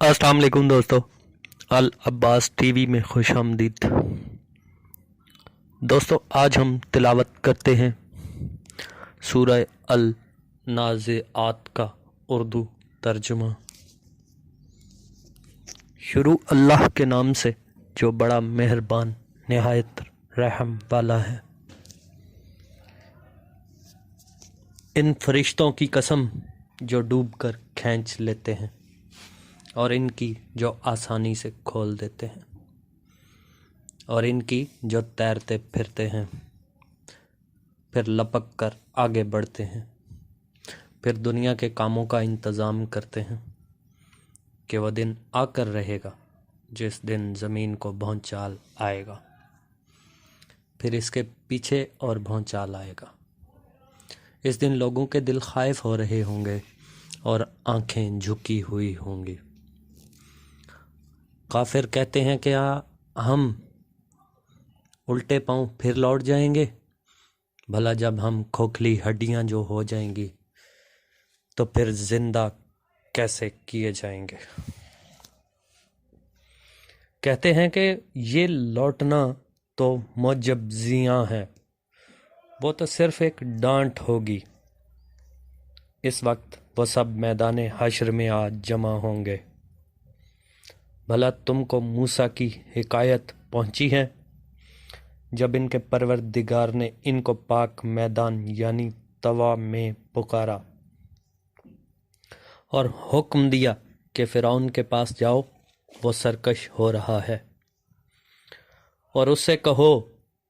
السلام علیکم دوستو، العباس ٹی وی میں خوش آمدید۔ دوستو آج ہم تلاوت کرتے ہیں سورہ النازعات کا اردو ترجمہ۔ شروع اللہ کے نام سے جو بڑا مہربان نہایت رحم والا ہے۔ ان فرشتوں کی قسم جو ڈوب کر کھینچ لیتے ہیں اور ان کی جو آسانی سے کھول دیتے ہیں، اور ان کی جو تیرتے پھرتے ہیں، پھر لپک کر آگے بڑھتے ہیں، پھر دنیا کے کاموں کا انتظام کرتے ہیں کہ وہ دن آ کر رہے گا جس دن زمین کو بھونچال آئے گا، پھر اس کے پیچھے اور بھونچال آئے گا۔ اس دن لوگوں کے دل خائف ہو رہے ہوں گے اور آنکھیں جھکی ہوئی ہوں گی۔ کافر کہتے ہیں کہ ہم الٹے پاؤں پھر لوٹ جائیں گے، بھلا جب ہم کھوکھلی ہڈیاں جو ہو جائیں گی تو پھر زندہ کیسے کیے جائیں گے؟ کہتے ہیں کہ یہ لوٹنا تو معجزیاں ہیں، وہ تو صرف ایک ڈانٹ ہوگی۔ اس وقت وہ سب میدان حشر میں آج جمع ہوں گے۔ بھلا تم کو موسیٰ کی حکایت پہنچی ہے جب ان کے پروردگار نے ان کو پاک میدان یعنی طوا میں پکارا اور حکم دیا کہ فرعون کے پاس جاؤ، وہ سرکش ہو رہا ہے، اور اس سے کہو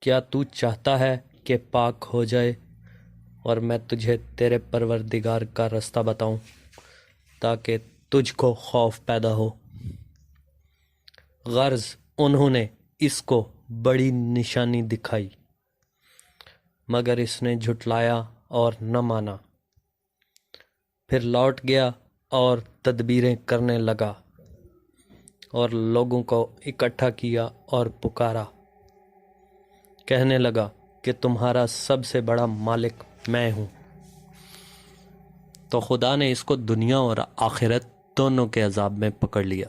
کیا تو چاہتا ہے کہ پاک ہو جائے اور میں تجھے تیرے پروردگار کا رستہ بتاؤں تاکہ تجھ کو خوف پیدا ہو۔ غرض انہوں نے اس کو بڑی نشانی دکھائی مگر اس نے جھٹلایا اور نہ مانا، پھر لوٹ گیا اور تدبیریں کرنے لگا اور لوگوں کو اکٹھا کیا اور پکارا، کہنے لگا کہ تمہارا سب سے بڑا مالک میں ہوں۔ تو خدا نے اس کو دنیا اور آخرت دونوں کے عذاب میں پکڑ لیا۔